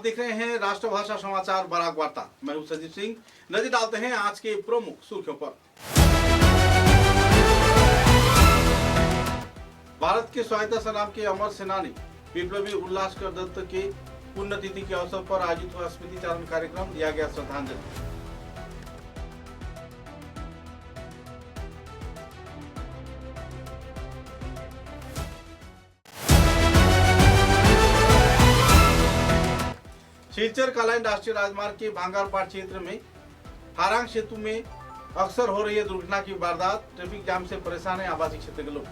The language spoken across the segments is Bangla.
देख रहे हैं राष्ट्रभाषा समाचार बराक वार्ता। मैं हूं संजीव सिंह। नजर डालते हैं आज के प्रमुख सुर्खियों पर। भारत के स्वायत्ता संग्राम के अमर सेनानी विप्लवी उल्लासकर दत्त के पुण्यतिथि के अवसर पर आयोजित हुआ स्मृति चारण कार्यक्रम, दिया गया श्रद्धांजलि। सिलचर कालाइन राष्ट्रीय राजमार्ग के भांगारपाट क्षेत्र में हारांग सेतु में अक्सर हो रही है दुर्घटना की वारदात। ट्रैफिक जाम से परेशान है आवासीय क्षेत्र के लोग।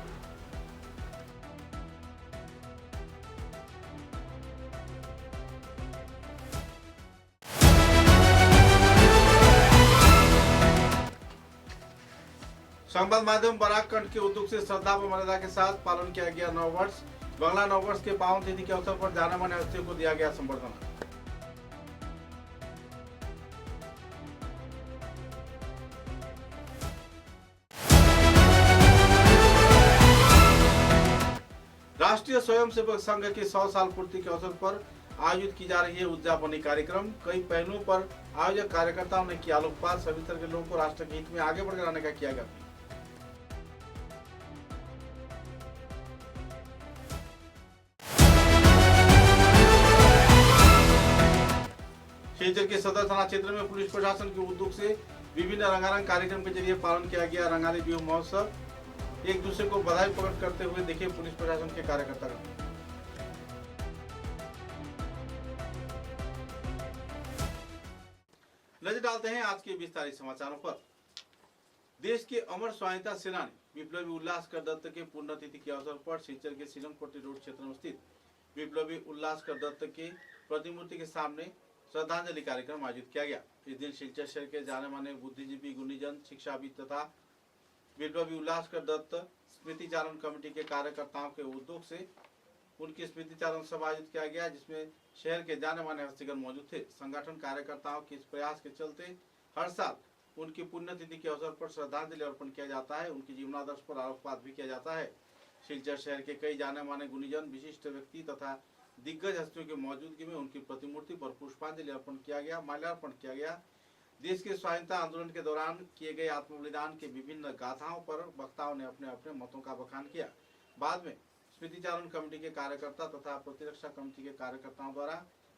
संवाद माध्यम बराक कंठ के उद्योग से श्रद्धा व मर्यादा के साथ पालन किया गया नववर्ष। बंगला नववर्ष के पावन तिथि के अवसर पर जाने माने हस्तियों को दिया गया संबर्धना। राष्ट्रीय स्वयंसेवक संघ के 100 साल पूर्ति के अवसर पर आयोजित की जा रही है उद्यापनी कार्यक्रम। कई पहलुओं पर आयोजक कार्यकर्ताओं ने किया आलोकपात। सभी तरह के लोगों को राष्ट्र के हित में आगे बढ़कर आने का किया गया। सिलचर के सदर थाना क्षेत्र में पुलिस प्रशासन के उद्योग से विभिन्न रंगारंग कार्यक्रम के जरिए पालन किया गया रंगाली बिहू महोत्सव। एक दूसरे को बधाई प्रकट करते हुए देखे पुलिस प्रशासन के कार्यकर्ता। नजर डालते हैं आज के विस्तारित समाचारों पर। देश के अमर स्वाधीनता सेनानी विप्लवी उल्लासकर दत्त के पुण्यतिथि के अवसर पर सिलचर के सिलंगपट्टी रोड क्षेत्र में स्थित विप्लवी उल्लासकर दत्त के प्रतिमूर्ति के सामने श्रद्धांजलि कार्यक्रम आयोजित किया गया। इस दिन सिलचर शहर के जाने माने बुद्धिजीवी, गुणीजन, शिक्षाविद तथा विप्लवी उल्लासकर दत्त स्मृति चारण कमेटी के कार्यकर्ताओं के उद्योग से उनकी स्मृति चारण सभा आयोजित किया गया, जिसमें शहर के जाने माने हस्तीगण मौजूद थे। संगठन कार्यकर्ताओं के इस प्रयास के चलते हर साल उनकी पुण्यतिथि के अवसर पर श्रद्धांजलि अर्पण किया जाता है। उनकी जीवनादर्श पर आलोकपात भी किया जाता है। सिलचर शहर के कई जाने माने गुणीजन, विशिष्ट व्यक्ति तथा दिग्गज हस्तियों की मौजूदगी में उनकी प्रतिमूर्ति पर पुष्पांजलि अर्पण किया गया, माल्यार्पण किया गया। देश के स्वाधीनता आंदोलन के दौरान किए गए आत्म बलिदान के विभिन्न गाथाओं पर वक्ताओं ने अपने अपने मतों का बखान किया। बाद में स्मृति चारण कमेटी के कार्यकर्ता तथा प्रतिरक्षा कमेटी के कार्यकर्ताओं द्वारा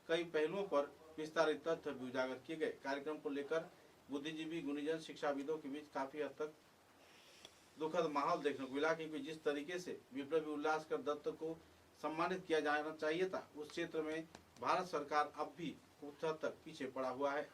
कई पहलुओं पर विस्तारित तथ्य भी उजागर किए गए। कार्यक्रम को लेकर बुद्धिजीवी, गुणीजन, शिक्षाविदों के बीच काफी हद तक दुखद माहौल देखने को मिला, क्योंकि जिस तरीके से विप्लवी उल्लासकर दत्त को सम्मानित किया जाना चाहिए था, उस क्षेत्र में भारत सरकार अब भी कुछ हद तक पीछे पड़ा हुआ है।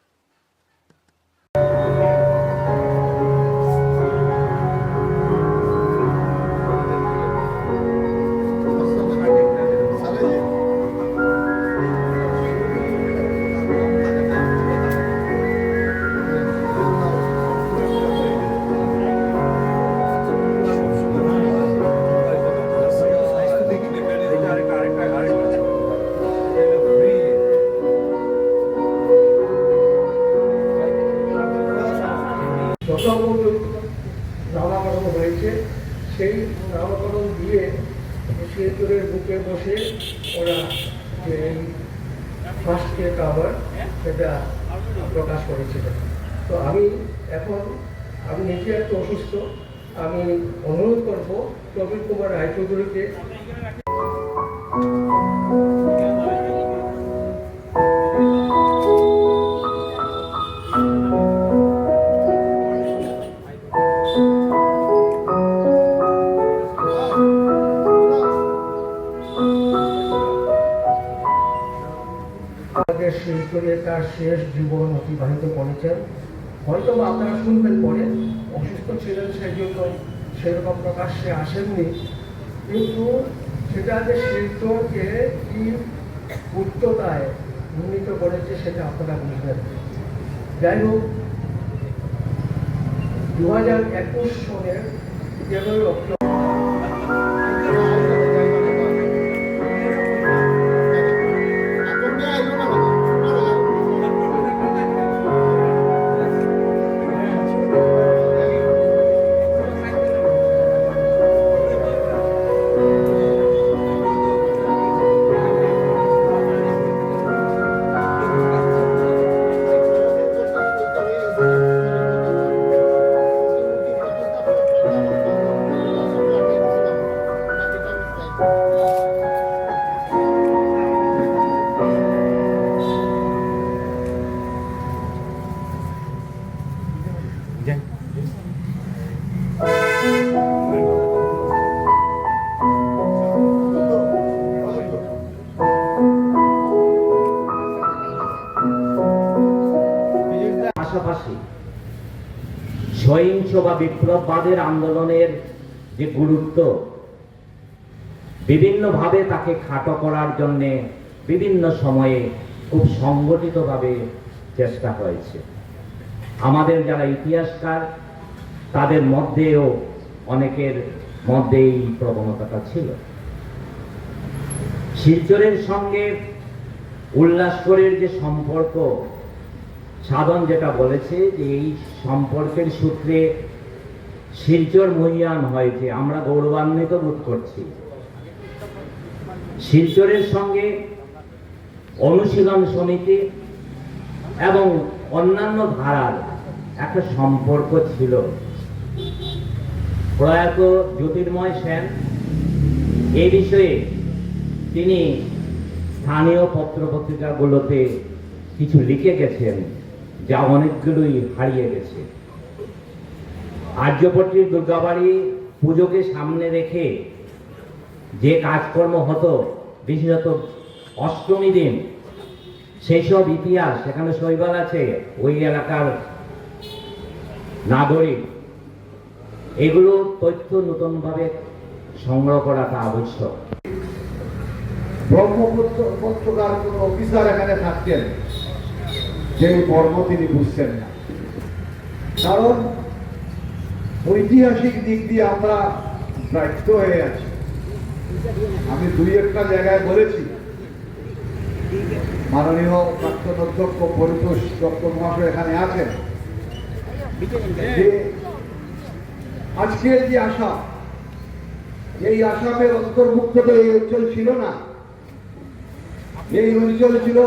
নামাকরণ হয়েছে, সেই নামাকরণ দিয়ে শিলচরের বুকে বসে ওরা যে ফার্স্ট ডে কাভার সেটা প্রকাশ করেছিলেন। তো আমি নিজে একটু অসুস্থ, আমি অনুরোধ করবো প্রবীর কুমার রায়চৌধুরীকে শিলচরে তার শেষ জীবন অতিবাহিত করেছেন। হয়তো আপনারা শুনবেন পরে, অসুস্থ ছিলেন সেই জন্য সেরকম প্রকাশ্যে আসেননি, কিন্তু সেটা যে শিলচরকে কি উচ্চতায় উন্নীত করেছে সেটা আপনারা বুঝবেন। যাই হোক, 2021 সনের 11 অক্টোবর পাশাপাশি সহিংস বা বিপ্লববাদের আন্দোলনের যে গুরুত্ব, বিভিন্নভাবে তাকে খাটো করার জন্য বিভিন্ন সময়ে খুব সংগঠিতভাবে চেষ্টা হয়েছে। আমাদের যারা ইতিহাসকার তাদের মধ্যেও অনেকের মধ্যে এই প্রবণতাটা ছিল। শিলচরের সঙ্গে উল্লাসকরের যে সম্পর্ক, সাধন যেটা বলেছে যে এই সম্পর্কের সূত্রে শিলচর মহীয়ান হয়েছে, আমরা গৌরবান্বিত বোধ করছি। শিলচরের সঙ্গে অনুশীলন সমিতি এবং অন্যান্য ধারার একটা সম্পর্ক ছিল। প্রয়াত জ্যোতির্ময় সেন এই বিষয়ে তিনি স্থানীয় পত্রপত্রিকাগুলোতে কিছু লিখে গেছেন, যা অনেকগুলোই হারিয়ে গেছে। আর্যপট্টির দুর্গাবাড়ি পুজোকে সামনে রেখে যে কাজকর্ম হতো, বিশেষত অষ্টমী দিন, সেই সব ইতিহাস সেখানে শৈবাল আছে, ওই এলাকার নাগরিক, এগুলো তথ্য নতুনভাবে সংগ্রহ করাটা আবশ্যক। ব্রহ্মপুত্র পত্রকার কোন অফিসার এখানে থাকতেন, যে মর্ম তিনি বুঝছেন না। কারণ ঐতিহাসিক দিক দিয়ে আমরা ব্যর্থ হয়ে আছি। আমি দুই একটা জায়গায় বলেছি, মাননীয় প্রাক্তন অধ্যক্ষ পরিতোষ ডক্টর মহাশয় এখানে আছেন, যে আজকের যে আসাম, এই আসামের অন্তর্ভুক্ত তো এই অঞ্চল ছিল না। এই অঞ্চল ছিল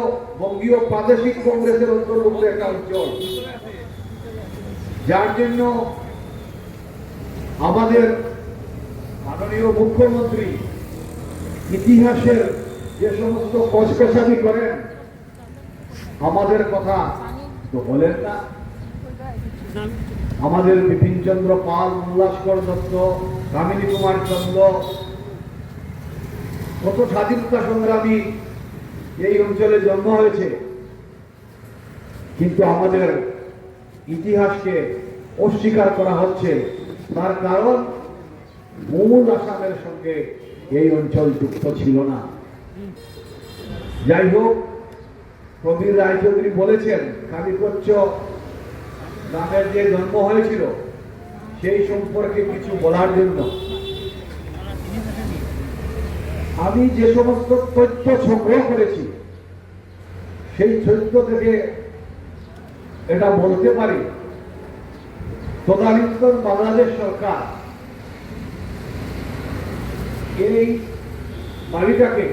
বঙ্গীয় প্রাদেশিক কংগ্রেসের অন্তর্ভুক্ত একটা অঞ্চল, যার জন্য আমাদের মাননীয় মুখ্যমন্ত্রী ইতিহাসের যে সমস্ত কচকচানি করেন, আমাদের কথা তো বলেন না। আমাদের বিপিন চন্দ্র পাল, উল্লাসকর দত্ত, কামিনী কুমার চন্দ্র, কত স্বাধীনতা সংগ্রামী এই অঞ্চলে জন্ম হয়েছে, কিন্তু আমাদের ইতিহাসকে অস্বীকার করা হচ্ছে। তার কারণ মূল আসামের সঙ্গে এই অঞ্চল যুক্ত ছিল না। যাই হোক, প্রবীর রায়চৌধুরী বলেছেন কালীকচ্ছ গ্রামের যে জন্ম হয়েছিল সেই সম্পর্কে কিছু বলার জন্য আমি যে সমস্ত তথ্য সংগ্রহ করেছি, সেই তথ্য থেকে এটা বলতে পারি, তদানীন্তন বাংলাদেশ সরকার এই বাড়িটাকে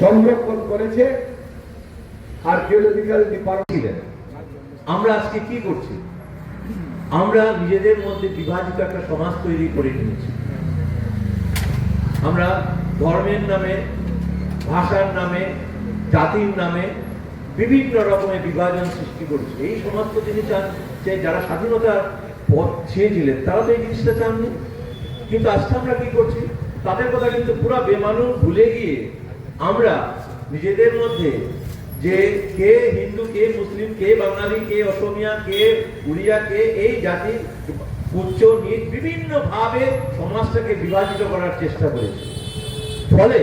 সংরক্ষণ করেছে। Archaeological department. আমরা আজকে কি করছি? আমরা নিজেদের মধ্যে বিভাজিত একটা সমাজ তৈরি করে নিয়েছি। আমরা ধর্মের নামে, ভাষার নামে, জাতির নামে বিভিন্ন রকমের বিভাজন সৃষ্টি করছে। এই সমস্ত জিনিস যে যারা স্বাধীনতার পথ চেয়েছিলেন তারা তো এই জিনিসটা চাননি, কিন্তু আজকে আমরা কি করছি? তাদের কথা কিন্তু পুরো বেমানুষ ভুলে গিয়ে আমরা নিজেদের মধ্যে যে কে হিন্দু, কে মুসলিম, কে বাঙালি, কে অসমিয়া, কে উড়িয়া, কে এই জাতি উচ্চ নিচ বিভিন্ন ভাবে সমাজটাকে বিভাজিত করার চেষ্টা করেছে। ফলে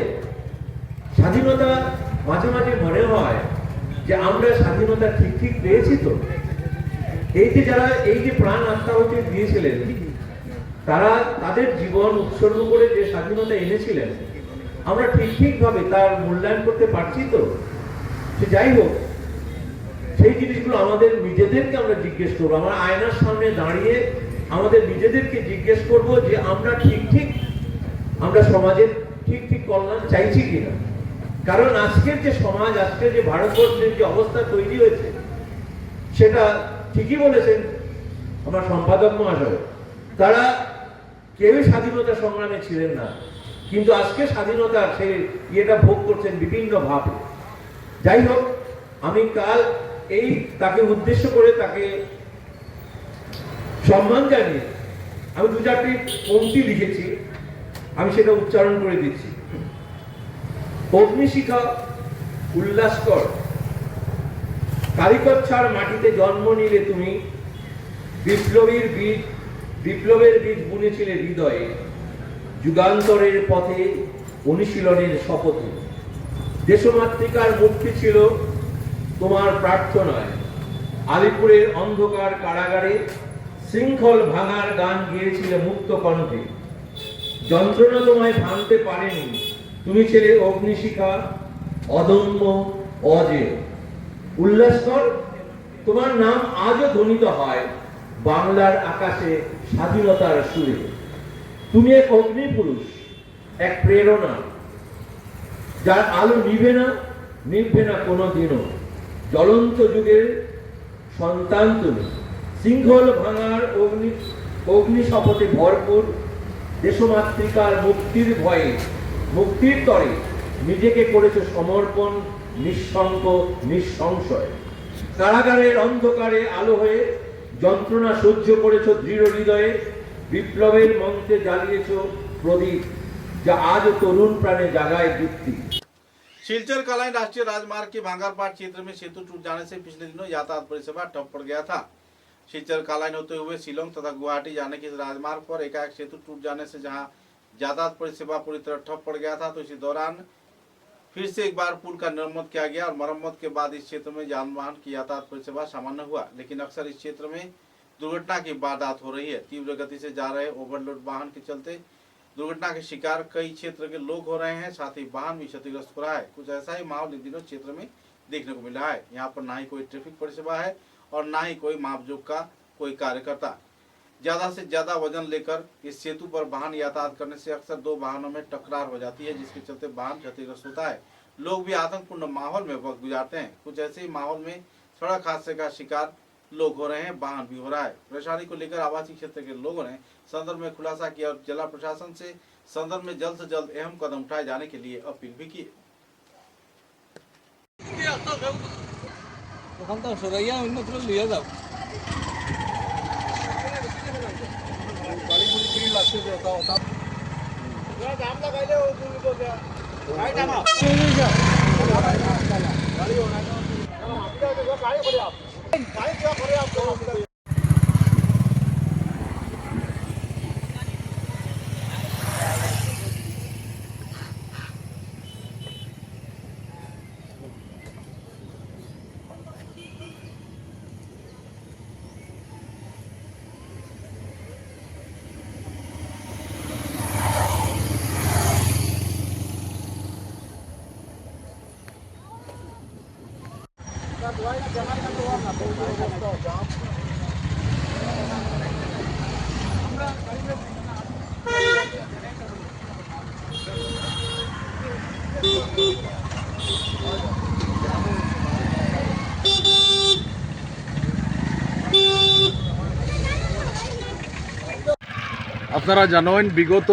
স্বাধীনতা মাঝে মাঝে মনে হয় যে আমরা স্বাধীনতা ঠিক ঠিক পেয়েছি তো। এই যে যারা এই যে প্রাণ আত্মাহুতি দিয়েছিলেন, তারা তাদের জীবন উৎসর্গ করে যে স্বাধীনতা এনেছিলেন, আমরা ঠিক ঠিক ভাবে তার মূল্যায়ন করতে পারছি তো। যাই হোক, সেই জিনিসগুলো আমাদের নিজেদেরকে আমরা জিজ্ঞেস করবো। আমরা আয়নার সামনে দাঁড়িয়ে আমাদের নিজেদেরকে জিজ্ঞেস করব যে আমরা ঠিক ঠিক আমরা সমাজের ঠিক ঠিক কল্যাণ চাইছি কিনা। কারণ আজকের যে সমাজ, আজকের যে ভারতবর্ষের যে অবস্থা তৈরি হয়েছে, সেটা ঠিকই বলেছেন আমার সম্পাদক মহাশয়, তারা কেউই স্বাধীনতা সংগ্রামে ছিলেন না, কিন্তু আজকে স্বাধীনতার সেই ইয়েটা ভোগ করছেন বিভিন্ন ভাবে। যাই হোক, আমি কাল এই তাকে উদ্দেশ্য করে তাকে সম্মান জানিয়ে আমি 2-4টি পংক্তি লিখেছি, আমি সেটা উচ্চারণ করে দিচ্ছি। অগ্নিশিখা উল্লাসকর, কালিকচ্ছার মাটিতে জন্ম নিলে তুমি, বিপ্লবের বীজ বুনেছিলে হৃদয়ে, যুগান্তরের পথে অনুশীলনের শপথে। দেশমাতৃকার মুক্তি ছিল তোমার প্রার্থনায়। আলিপুরের অন্ধকার কারাগারে শৃঙ্খল ভাঙার গান গেয়েছিলে মুক্ত কণ্ঠে। যন্ত্রণা তোমায় ভাঙতে পারেনি, তুমি ছিলে অগ্নিশিখা, অদম্য, অজেয়। উল্লাসকর, তোমার নাম আজও ধ্বনিত হয় বাংলার আকাশে স্বাধীনতার সুরে। তুমি এক অগ্নিপুরুষ, এক প্রেরণা, যার আলো নিভবে না কোনোদিনও। জ্বলন্ত যুগের সন্তান তুমি, শৃঙ্খল ভাঙার অগ্নি শপথে ভরপুর। দেশমাতৃকার মুক্তির তরে নিজেকে করেছে সমর্পণ, নিঃসঙ্গ, নিঃসংশয়। কারাগারের অন্ধকারে আলো হয়ে যন্ত্রণা সহ্য করেছ দৃঢ় হৃদয়ে। বিপ্লবের মন্ত্রে জ্বালিয়েছ প্রদীপ, যা আজ तरुण प्राणे জাগায় दीप्ति। सिलचर कलाइन राष्ट्रीय राजमार्ग के भांगरपाट क्षेत्र में सेतु टूट जाने से पिछले दिनों यातायात परिसेवा ठप पड़ गया था। सिलचर कलाइन होते हुए शिलोंग तथा गुवाहाटी जाने के राजमार्ग पर एकाएक सेतु टूट जाने से जहां यातायात परिसेवा पूरी तरह ठप पड़ गया था, तो इसी दौरान फिर से एक बार पुल का मरम्मत किया गया और मरम्मत के बाद इस क्षेत्र में जान वाहन की यातायात परिसेवा सामान्य हुआ। लेकिन अक्सर इस क्षेत्र में दुर्घटना की वारदात हो रही है। तीव्र गति से जा रहे ओवरलोड वाहन के चलते दुर्घटना के शिकार कई क्षेत्र के लोग हो रहे हैं, साथ ही वाहन भी क्षतिग्रस्त हो रहा है। कुछ ऐसा ही माहौल इन दिनों क्षेत्र में देखने को मिला है। यहाँ पर ना ही कोई ट्रैफिक परिसेवा है और ना ही कोई मापजोक का कोई कार्यकर्ता। ज्यादा से ज्यादा वजन लेकर इस सेतु पर वाहन यातायात करने से अक्सर दो वाहनों में टकरार हो जाती है, जिसके चलते वाहन क्षतिग्रस्त होता है। लोग भी आतंकपूर्ण माहौल में वक्त गुजारते हैं। कुछ ऐसे ही माहौल में सड़क हादसे का शिकार लोग हो रहे हैं, वाहन भी हो रहा है। परेशानी को लेकर आवासीय क्षेत्र के लोगों ने संदर्भ में खुलासा किया और जिला प्रशासन से संदर्भ में जल्द से जल्द अहम कदम उठाए जाने के लिए अपील भी की। আপনারা জানেন বিগত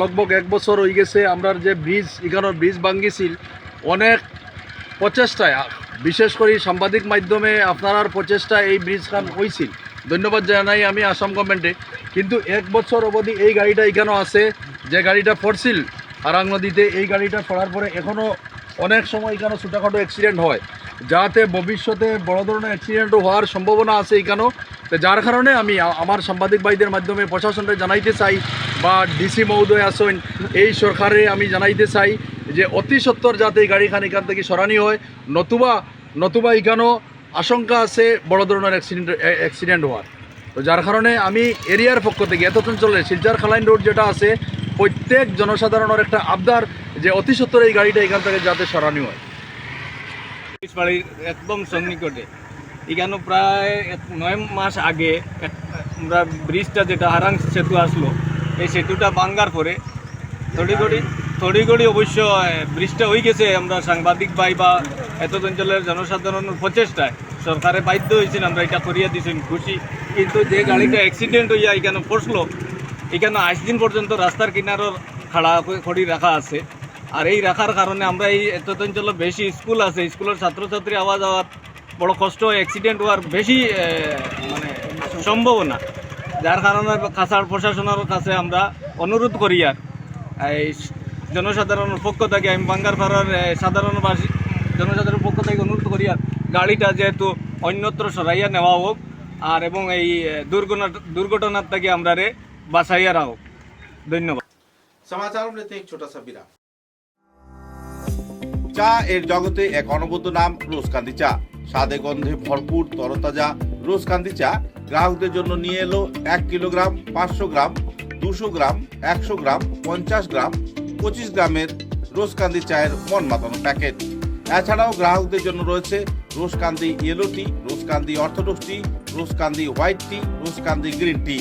লগভগ এক বছর হয়ে গেছে আমরা যে ব্রিজ এখানের ব্রিজ ভাঙ্গিছিল অনেক প্রচেষ্টায়, বিশেষ করে সাংবাদিক মাধ্যমে আপনার প্রচেষ্টা এই ব্রিজখান হয়েছিল, ধন্যবাদ জানাই আমি আসাম গভর্নমেন্টে। কিন্তু এক বছর অবধি এই গাড়িটা এখানেও আছে, যে গাড়িটা পড়ছিল আরাং নদীতে, এই গাড়িটা পড়ার পরে এখনও অনেক সময় এখানে ছোটোখাটো অ্যাক্সিডেন্ট হয়, যাতে ভবিষ্যতে বড় ধরনের অ্যাক্সিডেন্টও হওয়ার সম্ভাবনা আছে এখানেও। তো যার কারণে আমি আমার সাংবাদিক ভাইদের মাধ্যমে প্রশাসনকে জানাইতে চাই, বা ডিসি মহোদয় আসেন এই সরকারে আমি জানাইতে চাই যে অতি সত্বর যাতে এই গাড়িখান এখান থেকে সরানি হয়, নতুবা এখানেও আশঙ্কা আছে বড় ধরনের অ্যাক্সিডেন্ট হওয়ার। তো যার কারণে আমি এরিয়ার পক্ষ থেকে এত অঞ্চলের শিলচর খালাইন রোড যেটা আছে, প্রত্যেক জনসাধারণের একটা আবদার যে অতি সত্বর এই গাড়িটা এখান থেকে যাতে সরানি হয়। বাড়ির একদম সন্নিকটে এখানে প্রায় 9 মাস আগে আমরা ব্রিজটা যেটা আরাং সেতু আসলো, এই সেতুটা ভাঙ্গার পরে থড়িগড়ি অবশ্য ব্রিজটা হয়ে গেছে। আমরা সাংবাদিক ভাই বা এত অঞ্চলের জনসাধারণের প্রচেষ্টায় সরকারে বাধ্য হয়েছেন, আমরা এটা করিয়ে দিয়েছেন, খুশি। কিন্তু যে গাড়িটা অ্যাক্সিডেন্ট হইয়া এখানে পড়লো, এখানে 8 দিন পর্যন্ত রাস্তার কিনারর খাড়া খড়ি রাখা আছে। আর এই রাখার কারণে আমরা এই এত অঞ্চলে বেশি স্কুল আছে, স্কুলের ছাত্রছাত্রী আওয়া যাওয়ার বড় কষ্ট হয়, অ্যাক্সিডেন্ট হওয়ার বেশি মানে সম্ভব না, যার কারণে কাছাড় প্রশাসনের কাছে আমরা অনুরোধ করি আর এই জনসাধারণের পক্ষ থেকে আমি বাঙ্গারপাড়ার সাধারণবাসী জনসাধারণের পক্ষ থেকে অনুরোধ করি আর গাড়িটা যেহেতু অন্যত্র সরাইয়া নেওয়া হোক আর এবং এই দুর্ঘটনার থেকে আমরা বাঁচাইয়া রাখো। ধন্যবাদ। समाचारों में लेते हैं एक छोटा सा विराम। চা এর জগতে এক অনবদ্য নাম রোজকান্দি চা। স্বাদে গন্ধে ভরপুর তরতাজা রোজকান্দি চা গ্রাহকদের জন্য নিয়ে এলো 1 কিলোগ্রাম, 500 গ্রাম, 200 গ্রাম, 100 গ্রাম, 50 গ্রাম, 25 গ্রামের রোজকান্দি চায়ের মন মাতানো প্যাকেট। এছাড়াও গ্রাহকদের জন্য রয়েছে রোজকান্দি ইয়েলো টি, রোজকান্দি অর্থোডক্স টি, রোজকান্দি হোয়াইট টি, রোজকান্দি গ্রিন টি।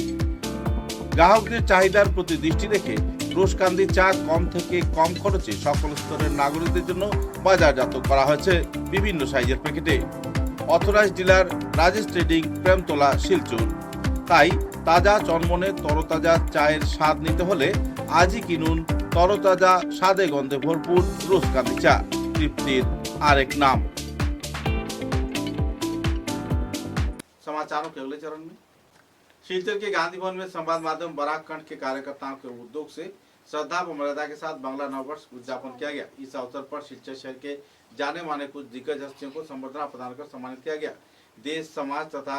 গ্রাহকদের চাহিদার প্রতি দৃষ্টি রেখে রোজকান্দি চা কম থেকে কম খরচে সকল স্তরের নাগরিকদের জন্য বাজারজাত করা হয়েছে বিভিন্ন সাইজের প্যাকেটে। Authorised dealer Rajesh trading, Premtala, Silchar. তাই তাজা চনমনে তরতাজা চায়ের স্বাদ নিতে হলে আজই কিনুন তরতাজা স্বাদে গন্ধে ভরপুর রোজকান্দি চা, তৃপ্তির আরেক नाम। समाचारों के अगले चरण में शिलचर के गांधी भवन में संवाद माध्यम बराक कंठ के कार्यकर्ताओं के उद्योग से श्रद्धा व मर्यादा के साथ बांग्ला नववर्ष उद्यापन किया गया। इस अवसर पर शिलचर शहर के जाने माने कुछ दिग्गज हस्तियों को संबर्धना प्रदान कर सम्मानित किया गया। देश, समाज तथा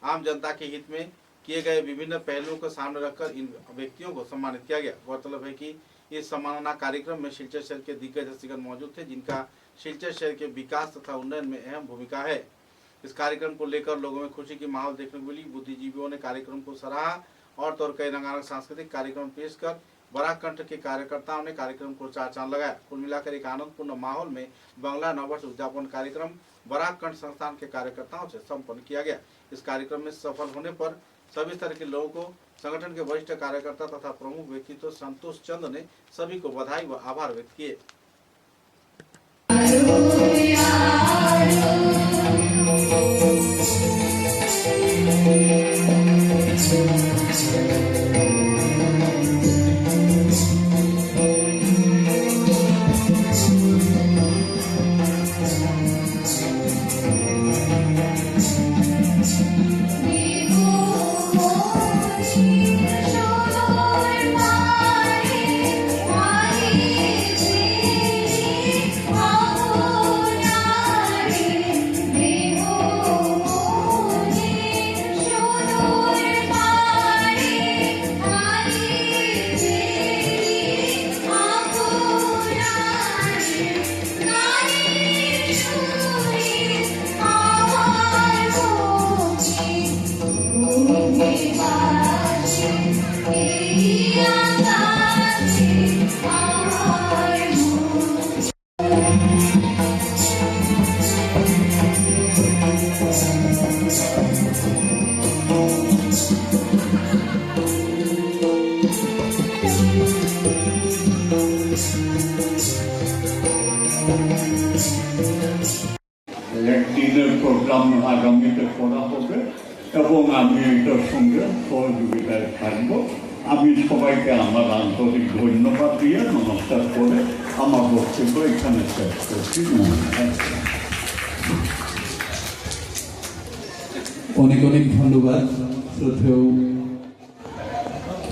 आम जनता के हित में किए गए विभिन्न पहलुओं को सामने रखकर इन व्यक्तियों को सम्मानित किया गया। गौरतलब है कि इस सम्मानना कार्यक्रम में शिलचर शहर के दिग्गज हस्तिगण मौजूद थे, जिनका शिलचर शहर के विकास तथा उन्नयन में अहम भूमिका है। इस कार्यक्रम को लेकर लोगों में खुशी की माहौल देखने को मिली। बुद्धिजीवियों ने कार्यक्रम को सराहा और तौर कई रंगारंग सांस्कृतिक कार्यक्रम पेश कर बराक कंठ के कार्यकर्ताओं ने कार्यक्रम को चार चांद लगाया। कुल मिलाकर एक आनंदपूर्ण माहौल में बांग्ला नववर्ष उद्यापन कार्यक्रम बराक कंठ संस्थान के कार्यकर्ताओं से संपन्न किया गया। इस कार्यक्रम में सफल होने पर सभी स्तर के लोगों को संगठन के वरिष्ठ कार्यकर्ता तथा प्रमुख व्यक्तित्व संतोष चंद ने सभी को बधाई व आभार व्यक्त किए। একদিনের প্রোগ্রাম আগামীতে করা হবে এবং আমি এটার সঙ্গে সহযোগিতায় থাকব। আমি সবাইকে আমার আন্তরিক ধন্যবাদ দিয়ে নমস্কার করে আমার বক্তব্য এখানে শেষ করছি। অনেক অনেক ধন্যবাদ শ্রদ্ধেয়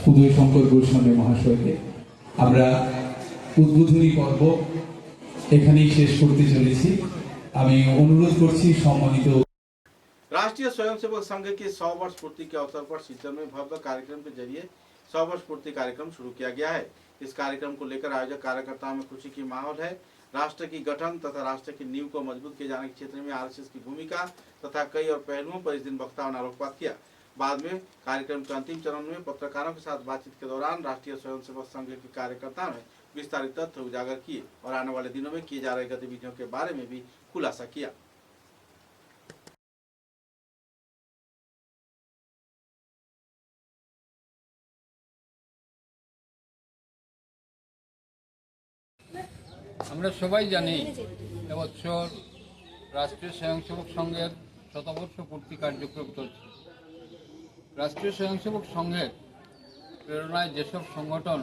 উদয় শঙ্কর গোস্বামী মহাশয়কে। আমরা উদ্বোধনী পর্ব এখানেই শেষ করতে চলেছি। আমি অনুরোধ করছি সম্মানিত राष्ट्रीय स्वयंसेवक संघ की 100 वर्ष पूर्ति के अवसर पर शिलचर में भव्य कार्यक्रम के जरिए 100 वर्ष पूर्ति कार्यक्रम शुरू किया गया है। इस कार्यक्रम को लेकर आयोजक कार्यकर्ताओं में खुशी की माहौल है। राष्ट्र की गठन तथा राष्ट्र की नींव को मजबूत किए जाने के क्षेत्र में आरएसएस की भूमिका तथा कई और पहलुओं पर इस दिन वक्ताओं ने आलोकपात किया। बाद में कार्यक्रम के अंतिम चरण में पत्रकारों के साथ बातचीत के दौरान राष्ट्रीय स्वयंसेवक संघ के कार्यकर्ताओं ने विस्तारित तथ्य उजागर किए और आने वाले दिनों में किए जा रहे गतिविधियों के बारे में भी खुलासा किया। আমরা সবাই জানি এবছর রাষ্ট্রীয় স্বয়ংসেবক সংঘের শতবর্ষ পূর্তি কার্যক্রম চলছে। রাষ্ট্রীয় স্বয়ংসেবক সংঘের প্রেরণায় যেসব সংগঠন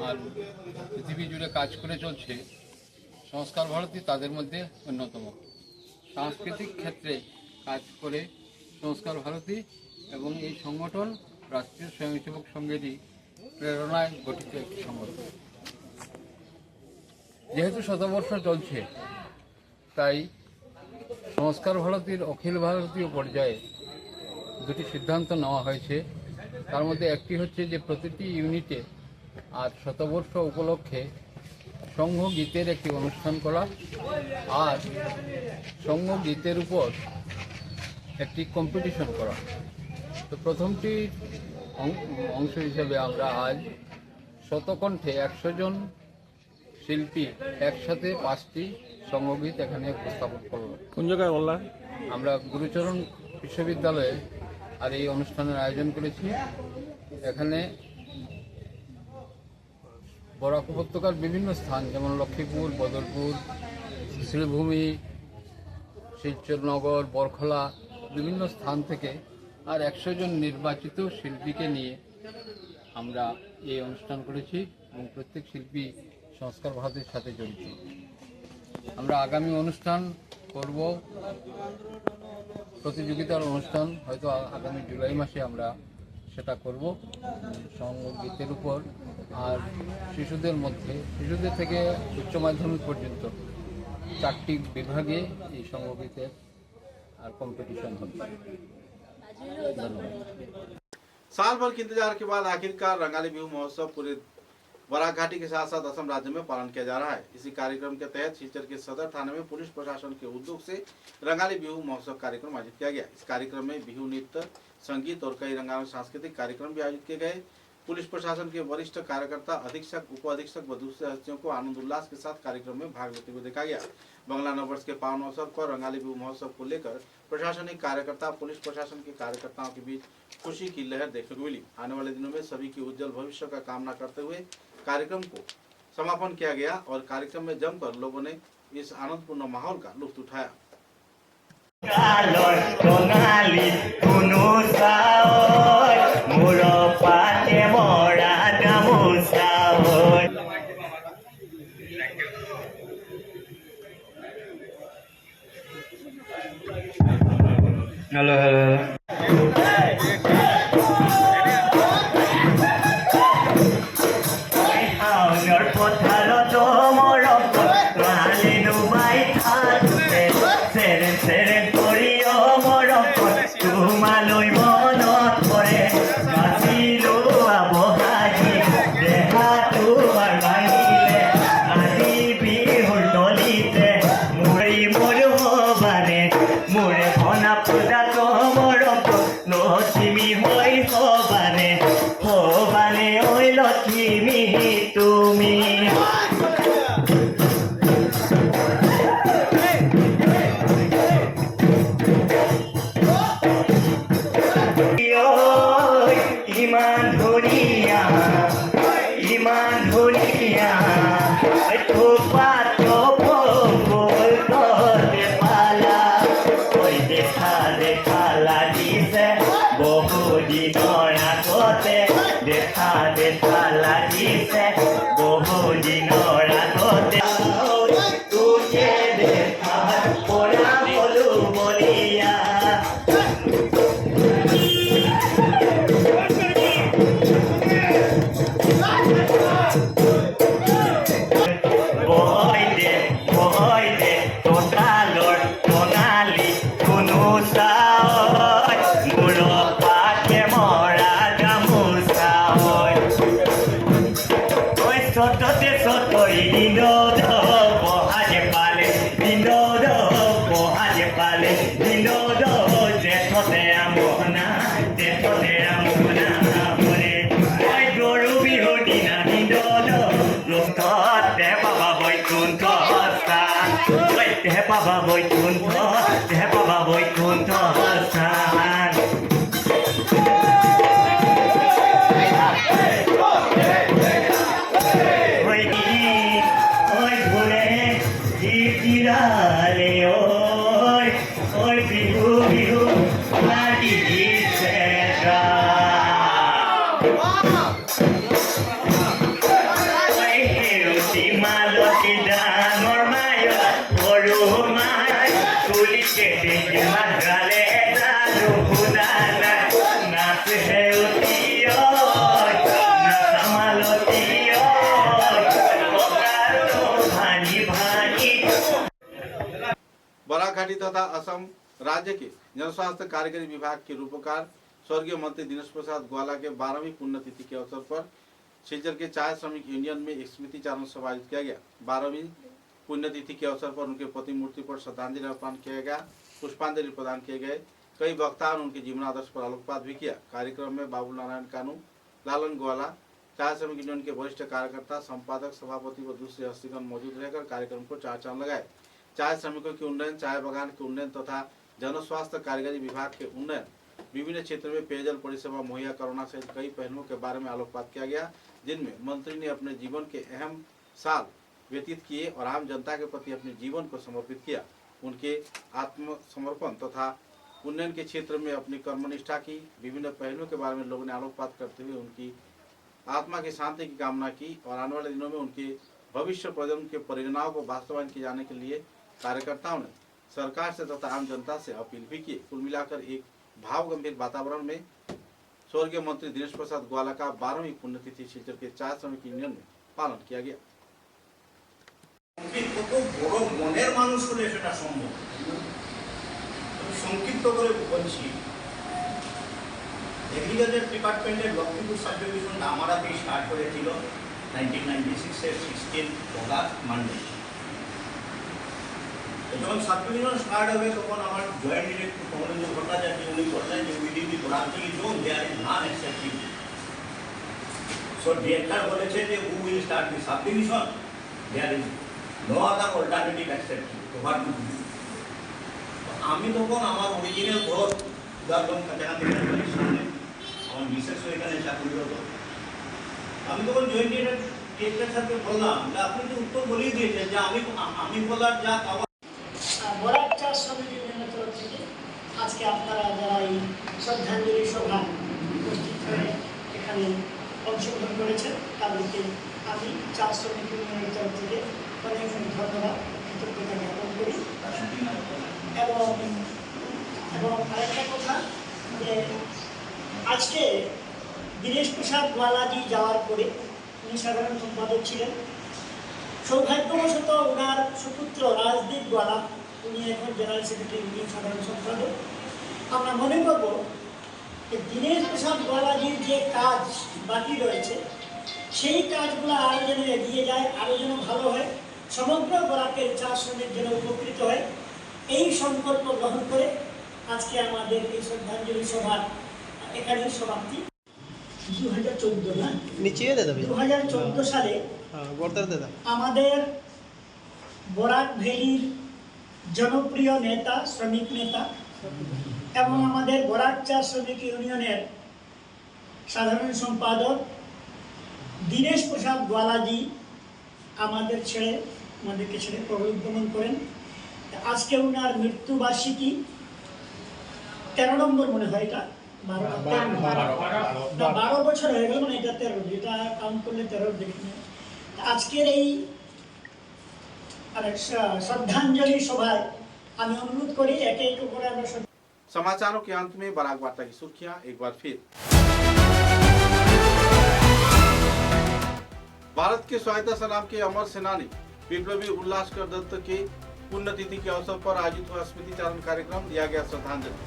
আর পৃথিবী জুড়ে কাজ করে চলছে, সংস্কার ভারতী তাদের মধ্যে অন্যতম। সাংস্কৃতিক ক্ষেত্রে কাজ করে সংস্কার ভারতী এবং এই সংগঠন রাষ্ট্রীয় স্বয়ংসেবক সংঘেরই প্রেরণায় গঠিত একটি সংগঠন। যেহেতু শতবর্ষ চলছে, তাই সংস্কার ভারতীর অখিল ভারতীয় পর্যায়ে দুটি সিদ্ধান্ত নেওয়া হয়েছে। তার মধ্যে একটি হচ্ছে যে প্রতিটি ইউনিটে আর শতবর্ষ উপলক্ষে সংঘ গীতের একটি অনুষ্ঠান করা, আর সংঘ গীতের উপর একটি কম্পিটিশন করা। তো প্রথমটির অংশ হিসেবে আমরা আজ শতকণ্ঠে 100 জন শিল্পী একসাথে 5টি সংগীত এখানে উপস্থাপন করল। কোন জায়গায় বললাম? আমরা গুরুচরণ বিশ্ববিদ্যালয়ে আর এই অনুষ্ঠানের আয়োজন করেছি। এখানে বরাক উপত্যকার বিভিন্ন স্থান যেমন লক্ষ্মীপুর, বদরপুর, শ্রীভূমি, শিলচরনগর, বরখলা, বিভিন্ন স্থান থেকে আর 100 জন নির্বাচিত শিল্পীকে নিয়ে আমরা এই অনুষ্ঠান করেছি এবং প্রত্যেক শিল্পী সংস্কার ভারতের সাথে জড়িত। আমরা আগামী অনুষ্ঠান করব, প্রতিযোগিতার অনুষ্ঠান হয়তো আগামী জুলাই মাসে আমরা সেটা করব সংগীতের উপর। আর শিশুদের থেকে উচ্চ মাধ্যমিক পর্যন্ত 4টি বিভাগে এই সংগীতের আর কম্পিটিशन হবে। धन्यवाद। साल भर के इंतजार के बाद आखिरकार रंगाली बिहू महोत्सव पूरे बराक घाटी के साथ साथ असम राज्य में पालन किया जा रहा है। इसी कार्यक्रम के तहत सिलचर के सदर थाने में पुलिस प्रशासन के उद्योग से रंगाली बिहू महोत्सव कार्यक्रम आयोजित किया गया। इस कार्यक्रम में बिहू नृत्य, संगीत और कई रंगारंग सांस्कृतिक कार्यक्रम भी आयोजित किए गए। पुलिस प्रशासन के वरिष्ठ कार्यकर्ता, अधीक्षक, उप अधीक्षक व दूसरे हस्तियों को आनंद उल्लास के साथ कार्यक्रम में भाग लेते हुए देखा गया। बंगला नववर्ष के पावन अवसर पर रंगाली बिहू महोत्सव को लेकर प्रशासनिक कार्यकर्ता, पुलिस प्रशासन के कार्यकर्ताओं के बीच खुशी की लहर देखने को मिली। आने वाले दिनों में सभी की उज्जवल भविष्य का कामना करते हुए कार्यक्रम को समापन किया गया और कार्यक्रम में जमकर लोगों ने इस आनंदपूर्ण माहौल का लुत्फ उठाया। हेलो हेलो Normal, तथा असम राज्य के जनस्वास्थ्य कार्यकारी विभाग के रूपकार स्वर्गीय मंत्री दिनेश प्रसाद ग्वाला के 12वीं पुण्यतिथि के अवसर पर सिलचर के चाय श्रमिक यूनियन में एक स्मृति चारण सभा आयोजित किया गया। 12वीं पुण्यतिथि के अवसर पर उनके प्रतिमूर्ति पर श्रद्धांजलि अर्पण किया गया, पुष्पांजलि प्रदान किए गए। कई वक्ताओं ने उनके जीवन आदर्श पर आलोकपात भी किया। कार्यक्रम में बाबू नारायण कानू, लालन ग्वाला, चाय श्रमिक यूनियन के वरिष्ठ कार्यकर्ता, संपादक, सभापति व दूसरे हस्तीगण मौजूद रहकर कार्यक्रम को चार चांद लगाए। चाय श्रमिकों के उन्नयन, चाय बागान के उन्नयन तथा जनस्वास्थ्य कार्यकारी विभाग के उन्नयन, विभिन्न क्षेत्रों में पेयजल परिसेवा मुहैया कराना सहित कई पहलुओं के बारे में आलोकपात किया गया, जिनमें मंत्री ने अपने जीवन के अहम साल व्यतीत किए और आम जनता के प्रति अपने जीवन को समर्पित किया। उनके आत्मसमर्पण तथा उन्नयन के क्षेत्र में अपनी कर्मनिष्ठा की विभिन्न पहलुओं के बारे में लोगों ने आलोकपात करते हुए उनकी आत्मा की शांति की कामना की और आने वाले दिनों में उनके भविष्य प्रजन्म के परिणामों को वास्तवायन किए जाने के लिए कार्यकर्ताओं ने सरकार से तथा आम जनता से अपील भी की। कुल मिलाकर एक भाव गंभीर वातावरण में स्वर्गीय मंत्री दिनेश प्रसाद ग्वाला का 12वीं पुण्यतिथि सिलचर के चाय श्रमिक यूनियन में पालन किया गया। কত বড় মনের মানুষ হলে সেটা সম্ভব। সংক্ষিপ্ত করে বলছি, এগ্রিকালচার ডিপার্টমেন্টের লক্ষ্মীপুর সাব ডিভিশনটা আমার হাতেই স্টার্ট করেছিল 1996-এর 16 অগাস্ট মানডে। যখন সাব ডিভিশন স্টার্ট হবে তখন আমার জয়েন্ট ডিরেক্টর কমলেন্দ্র ভট্টাচার্য উনি বললেন যে উইদিন দি বোরাকজি zone there is non acceptive. So director বলেছে যে who will start the sub division, there is no other alternative acceptive. তো হোয়াট টু ডু? আমি তখন আমার অরিজিনাল ঘর উদারগঞ্জ কাছাকাছি সামনে, আমার বিশেষ এখানে চাকরিরত। আমি তখন জয়েন্ট ডিরেক্টর সাথে বললাম যে আপনি তো উত্তর বলেই দিয়েছেন যে আমি বলার যা বরাক চা শ্রমিক ইউনিয়নের তরফ থেকে আজকে আপনারা যারা এই শ্রদ্ধাঞ্জলি সভা উপস্থিত হয়ে এখানে অংশগ্রহণ করেছেন তাদেরকে আমি চা শ্রমিক ইউনিয়নের তরফ থেকে অনেক ধন্যবাদ, কৃতজ্ঞতা জ্ঞাপন করি। এবং আরেকটা কথা যে আজকে দীনেশ প্রসাদ গ্বালাজি যাওয়ার পরে উনি সাধারণ সম্পাদক ছিলেন। সৌভাগ্যবশত ওনার সুপুত্র রাজদীপ গ্বালা উনি এখন জেনারেল সেক্রেটারি, উনি সাধারণ সম্পাদক। আমরা মনে করব যে দীনেশ প্রসাদ গ্বালাজির যে কাজ বাকি রয়েছে সেই কাজগুলো আরও যেন এগিয়ে যায়, আরও যেন ভালো হয়, সমগ্র বরাকের চা শ্রমিক যেন উপকৃত হয়, এই সংকল্প গ্রহণ করে আজকে আমাদের এই শ্রদ্ধাঞ্জলি সভার এখানেই সমাপ্তি। 2014 সালে আমাদের বরাক ভ্যালির জনপ্রিয় নেতা, শ্রমিক নেতা এবং আমাদের বরাক চা শ্রমিক ইউনিয়নের সাধারণ সম্পাদক দীনেশ প্রসাদ গ্বালাজি আমাদেরকে ছেড়ে প্রগমন করেন। আজকে উনার মৃত্যুবার্ষিকী 13 নম্বর মনে হয়, এটা 12 বছর হয়ে গেল, মানে এটা 13, যেটা কাউন্ট করলে 13 দেখি। আজকের এই श्रद्धांजलि सभाয় আমি অনুরোধ করি একে একে করে আমরা। समाचारों के अंत में बराक वार्ता की सुर्खियां एक बार फिर। भारत के स्वायत्ता संग्राम के अमर सेनानी विप्लवी उल्लासकर दत्त के पुण्यतिथि के अवसर पर आयोजित हुआ स्मृति चारण कार्यक्रम, दिया गया श्रद्धांजलि।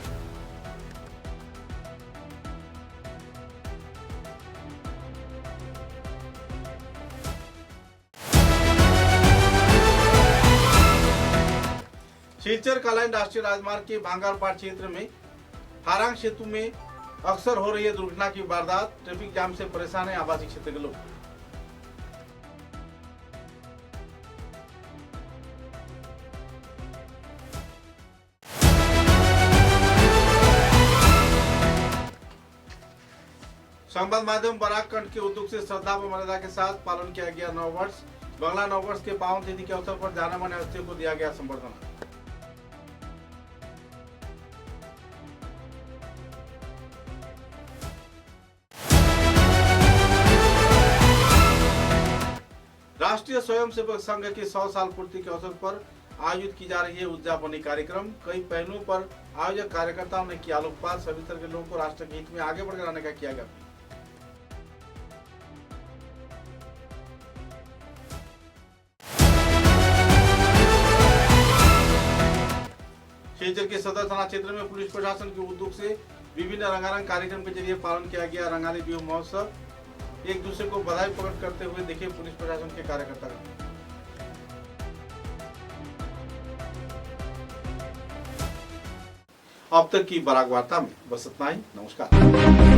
सिलचर कालाइन राष्ट्रीय राजमार्ग के भांगारपाट क्षेत्र में हारांग सेतु में अक्सर हो रही है दुर्घटना की वारदात, ट्रैफिक जाम से परेशान है आवासीय क्षेत्र के लोग। संवाद माध्यम बराक कंठ के उद्योग से श्रद्धा व मर्यादा के साथ पालन किया गया नववर्ष। बंगला नववर्ष के पावन तिथि के अवसर पर जाने माने हस्तियों को दिया गया संबर्धना। राष्ट्रीय स्वयंसेवक संघ के 100 साल पूर्ति के अवसर पर आयोजित की जा रही है उद्यापनी कार्यक्रम। कई पहलुओं पर आयोजक कार्यकर्ताओं ने किया आलोकपात। सभी तरह के लोगों को राष्ट्र के हित में आगे बढ़कर आने का किया गया। सिलचर के सदर थाना क्षेत्र में पुलिस प्रशासन के उद्योग से विभिन्न रंगारंग कार्यक्रम के जरिए पालन किया गया रंगाली बिहू महोत्सव। एक दूसरे को बधाई प्रकट करते हुए देखे पुलिस प्रशासन के कार्यकर्ता। अब तक की बराक वार्ता में बस इतना ही। नमस्कार।